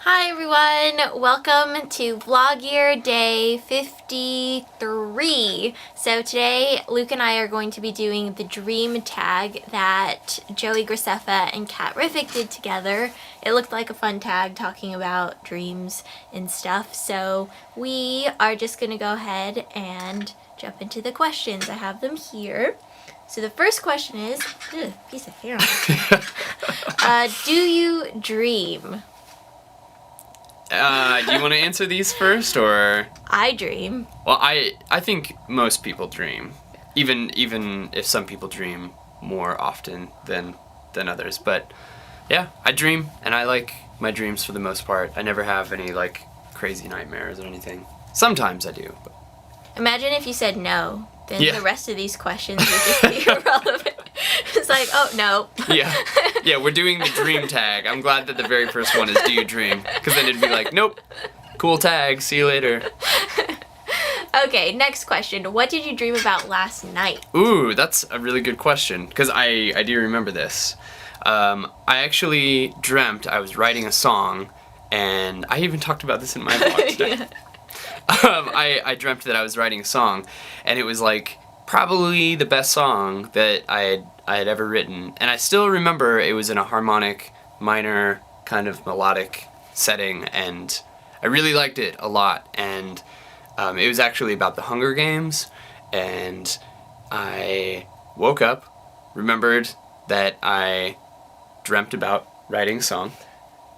Hi everyone, welcome to VlogYear day 53. So today Luke and I are going to be doing the dream tag that Joey Graceffa and Kat Riffick did together. It looked like a fun tag talking about dreams and stuff. So we are just going to go ahead and jump into the questions. I have them here. So the first question is, piece of hair on my do you dream? Do you want to answer these first, or? I dream. Well, I think most people dream, even if some people dream more often than others. But yeah, I dream, and I like my dreams for the most part. I never have any like crazy nightmares or anything. Sometimes I do. But... Imagine if you said no, then Yeah. the rest of these questions would just be irrelevant. It's like, oh no. Yeah, we're doing the dream tag. I'm glad that the very first one is do you dream? Because then it'd be like, nope, cool tag, see you later. Okay, next question. What did you dream about last night? Ooh, that's a really good question, because I do remember this. I actually dreamt I was writing a song, and I even talked about this in my vlog today. Yeah. I dreamt that I was writing a song, and it was like probably the best song that I had ever written, and I still remember it was in a harmonic minor kind of melodic setting, and I really liked it a lot. And it was actually about the Hunger Games, and I woke up, remembered that I dreamt about writing a song,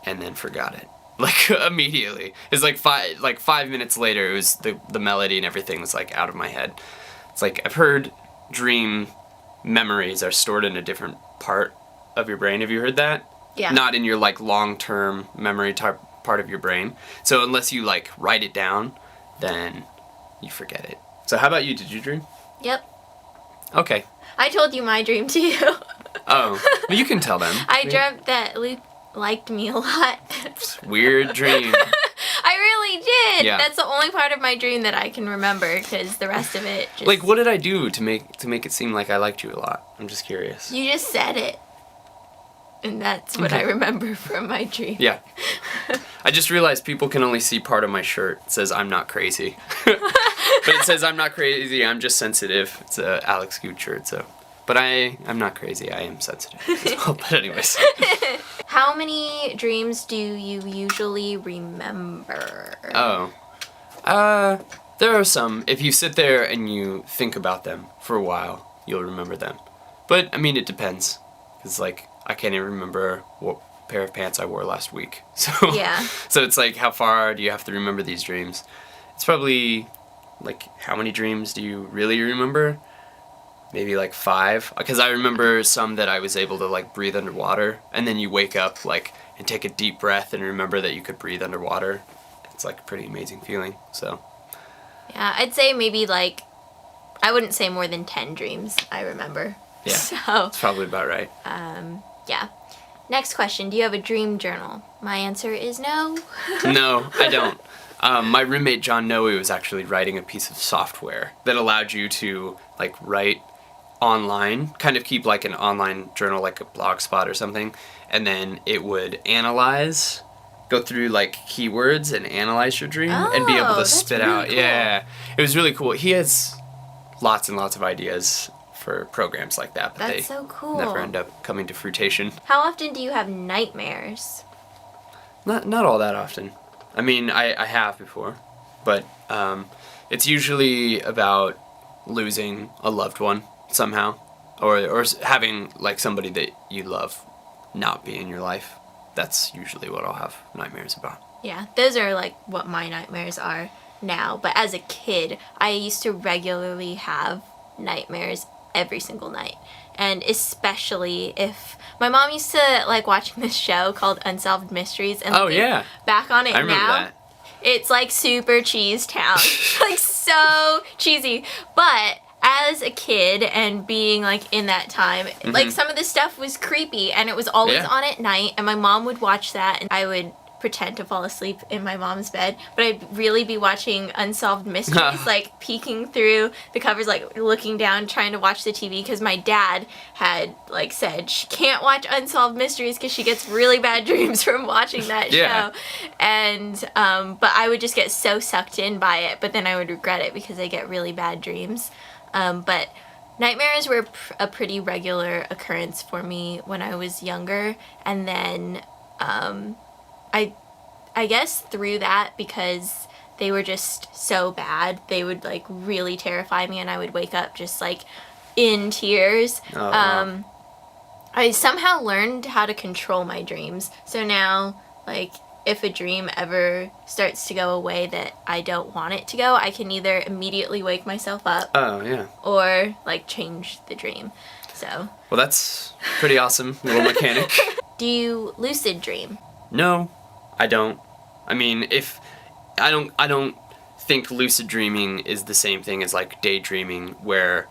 and then forgot it. Like immediately. It's like 5 minutes later, it was the melody and everything was like out of my head. It's like I've heard dream memories are stored in a different part of your brain. Have you heard that? Yeah. Not in your like long-term memory type part of your brain. So unless you like write it down, then you forget it. So how about you? Did you dream? Yep. Okay. I told you my dream too. Oh, well, you can tell them. I dreamt that Luke liked me a lot. Weird dream. I really did. Yeah. That's the only part of my dream that I can remember, because the rest of it just... Like, what did I do to make it seem like I liked you a lot? I'm just curious. You just said it. And that's what I remember from my dream. Yeah. I just realized people can only see part of my shirt. It says I'm not crazy. But it says I'm not crazy, I'm just sensitive. It's a Alex Good shirt, so. But I'm not crazy, I am sensitive as well. But anyways. How many dreams do you usually remember? Oh. There are some. If you sit there and you think about them for a while, you'll remember them. But, I mean, it depends. Because, like, I can't even remember what pair of pants I wore last week. So, Yeah. So it's like, how far do you have to remember these dreams? It's probably, like, how many dreams do you really remember? Maybe like 5, because I remember some that I was able to like breathe underwater, and then you wake up like and take a deep breath and remember that you could breathe underwater. It's like a pretty amazing feeling. So Yeah, I'd say maybe like, I wouldn't say more than 10 dreams I remember. yeah, So, that's probably about right. yeah. Next question, do you have a dream journal? My answer is no. No, I don't. My roommate John Noe was actually writing a piece of software that allowed you to like write online, kind of keep like an online journal, like a Blogspot or something, and then it would go through like keywords and analyze your dream and be able to that's spit really out. cool. Yeah, it was really cool. He has lots and lots of ideas for programs like that, but That's so cool. never end up coming to fruition. How often do you have nightmares? Not all that often. I mean, I have before, but it's usually about losing a loved one somehow, or having like somebody that you love not be in your life. That's usually what I'll have nightmares about. Yeah, those are like what my nightmares are now. But as a kid, I used to regularly have nightmares every single night. And especially if my mom used to like watching this show called Unsolved Mysteries, and Oh, looking yeah. back on it I remember now, that. it's like super cheese town. Like so cheesy. But as a kid and being like in that time, like some of the stuff was creepy, and it was always Yeah. on at night, and my mom would watch that, and I would pretend to fall asleep in my mom's bed, but I'd really be watching Unsolved Mysteries, like peeking through the covers, like looking down, trying to watch the TV, because my dad had like said she can't watch Unsolved Mysteries because she gets really bad dreams from watching that show. And but I would just get so sucked in by it, but then I would regret it because I get really bad dreams. But nightmares were a pretty regular occurrence for me when I was younger, and then I guess through that, because they were just so bad, they would like really terrify me, and I would wake up just like in tears. Wow. I somehow learned how to control my dreams, so now like if a dream ever starts to go a way that I don't want it to go, I can either immediately wake myself up Oh, yeah. or like change the dream. So Well, that's pretty awesome little mechanic. do you lucid dream? No, I don't. I mean, if I don't think lucid dreaming is the same thing as like daydreaming, where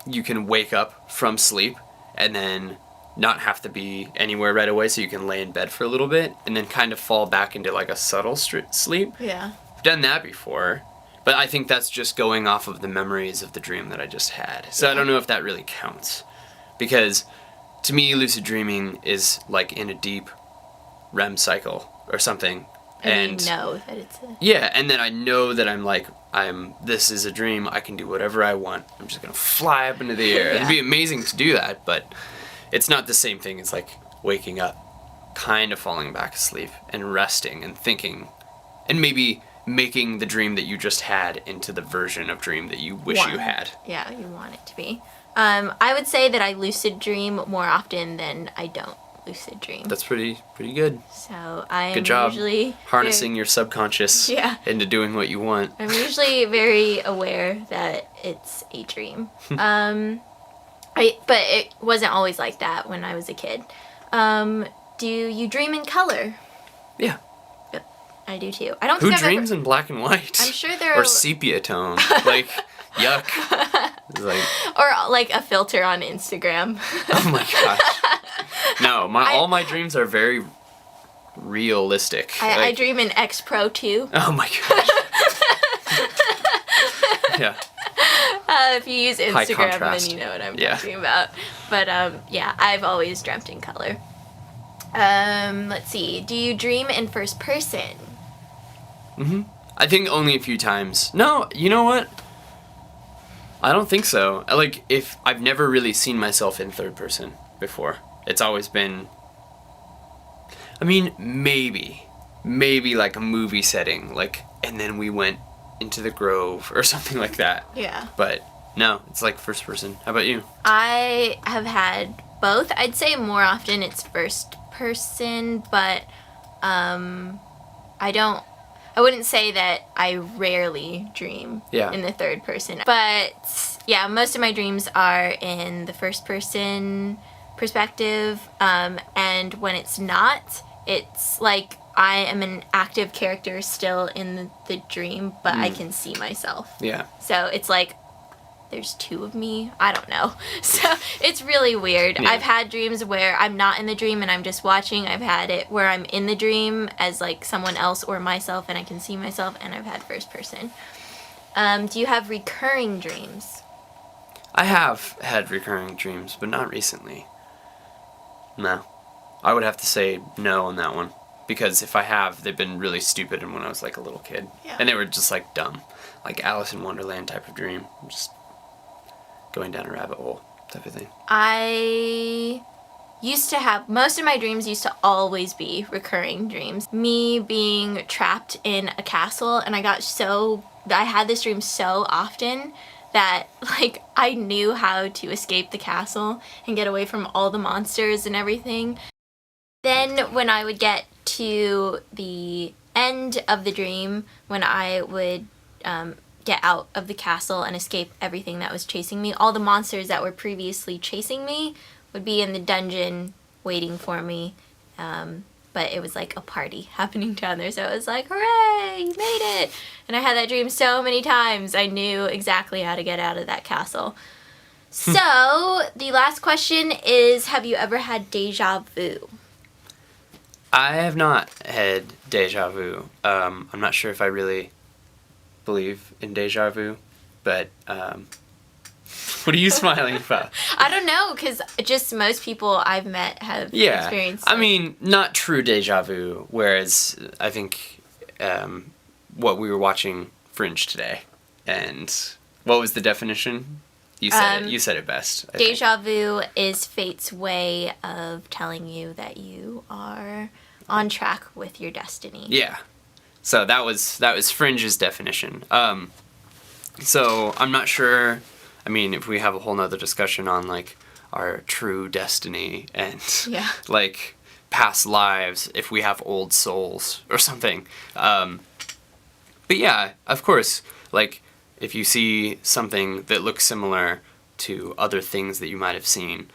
you can wake up from sleep and then not have to be anywhere right away, so you can lay in bed for a little bit and then kind of fall back into like a subtle sleep. Yeah. I've done that before, but I think that's just going off of the memories of the dream that I just had. So I don't know if that really counts, because to me lucid dreaming is like in a deep REM cycle or something, And you know that it's yeah, and then I know that this is a dream. I can do whatever I want. I'm just gonna fly up into the air. It'd be amazing to do that, but it's not the same thing as like waking up, kind of falling back asleep and resting and thinking, and maybe making the dream that you just had into the version of dream that you wish you had. Yeah, you want it to be. I would say that I lucid dream more often than I don't lucid dream. That's pretty good. So I'm Good job usually harnessing your subconscious into doing what you want. I'm usually very aware that it's a dream. But it wasn't always like that when I was a kid. Do you dream in color? Yeah. Yep, I do too. I don't Who think dreams in black and white? I'm sure there or are sepia tone. Like, yuck. It's like, or like a filter on Instagram. oh my gosh. No, all my dreams are very realistic. I dream in X Pro 2. Oh my gosh. Yeah. If you use Instagram, then you know what I'm talking about. But yeah, I've always dreamt in color. Let's see. Do you dream in first person? Mm-hmm. I think only a few times. No, you know what? I don't think so. I've never really seen myself in third person before. It's always been, I mean, maybe like a movie setting, like, and then we went into the grove or something like that. Yeah. But no, it's like first person. How about you? I have had both. I'd say more often it's first person, but I wouldn't say that I rarely dream in the third person. But yeah, most of my dreams are in the first person perspective, and when it's not, it's like I am an active character still in the dream, but I can see myself. Yeah. So it's like there's two of me. I don't know. So it's really weird. Yeah. I've had dreams where I'm not in the dream and I'm just watching. I've had it where I'm in the dream as like someone else or myself and I can see myself, and I've had first person. Do you have recurring dreams? I have had recurring dreams, but not recently. No. I would have to say no on that one. Because if I have, they've been really stupid and when I was like a little kid. Yeah. And they were just like dumb. Like Alice in Wonderland type of dream. Just going down a rabbit hole type of thing. I used to have, most of my dreams used to always be recurring dreams. Me being trapped in a castle, and I had this dream so often that like I knew how to escape the castle and get away from all the monsters and everything. Then when I would get to the end of the dream, when I would get out of the castle and escape everything that was chasing me, all the monsters that were previously chasing me would be in the dungeon waiting for me. But it was like a party happening down there, so it was like, hooray, you made it! And I had that dream so many times, I knew exactly how to get out of that castle. So, the last question is, have you ever had déjà vu? I have not had déjà vu. I'm not sure if I really believe in déjà vu, but what are you smiling about? I don't know, because just most people I've met have experienced it. I mean, not true déjà vu, whereas I think what we were watching Fringe today, and what was the definition? You said it. You said it best. I think. Déjà vu is fate's way of telling you that you are on track with your destiny. Yeah. So that was Fringe's definition. So I'm not sure. I mean, if we have a whole nother discussion on like our true destiny and like past lives, if we have old souls or something. But yeah, of course, like if you see something that looks similar to other things that you might have seen,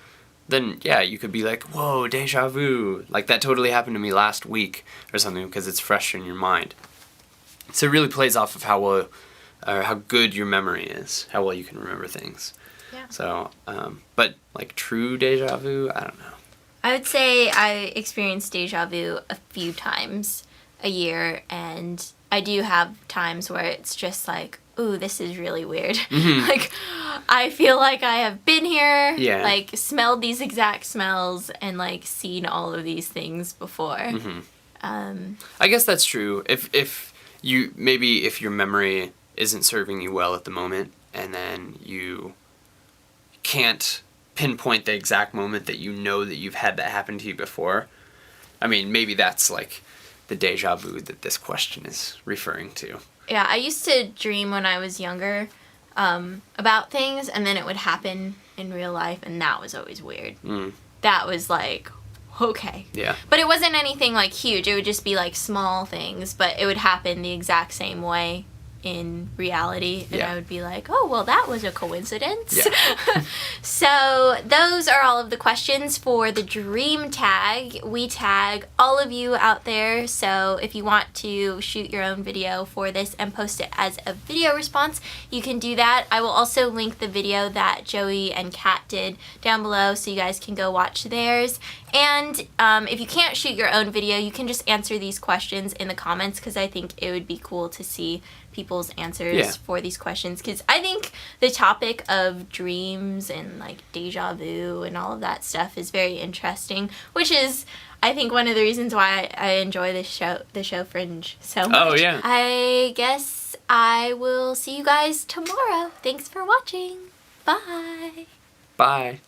then yeah, you could be like, whoa, déjà vu. Like that totally happened to me last week or something, because it's fresh in your mind. So it really plays off of how well, or how good your memory is, how well you can remember things. Yeah. So, but like true déjà vu, I don't know. I would say I experience déjà vu a few times a year, and I do have times where it's just like, ooh, this is really weird. Mm-hmm. Like, I feel like I have been here, Yeah. like, smelled these exact smells, and, like, seen all of these things before. Mm-hmm. I guess that's true. If your memory isn't serving you well at the moment, and then you can't pinpoint the exact moment that you know that you've had that happen to you before, I mean, maybe that's, like, the déjà vu that this question is referring to. Yeah, I used to dream when I was younger about things, and then it would happen in real life, and that was always weird. That was like, okay. Yeah. But it wasn't anything like huge. It would just be like small things, but it would happen the exact same way in reality, and I would be like, oh, well, that was a coincidence. Yeah. So those are all of the questions for the dream tag. We tag all of you out there, so if you want to shoot your own video for this and post it as a video response, you can do that. I will also link the video that Joey and Kat did down below, so you guys can go watch theirs. And if you can't shoot your own video, you can just answer these questions in the comments, because I think it would be cool to see people's answers for these questions, because I think the topic of dreams and like déjà vu and all of that stuff is very interesting, which is, I think, one of the reasons why I enjoy the show Fringe so much. Oh yeah. I guess I will see you guys tomorrow. Thanks for watching. Bye. Bye.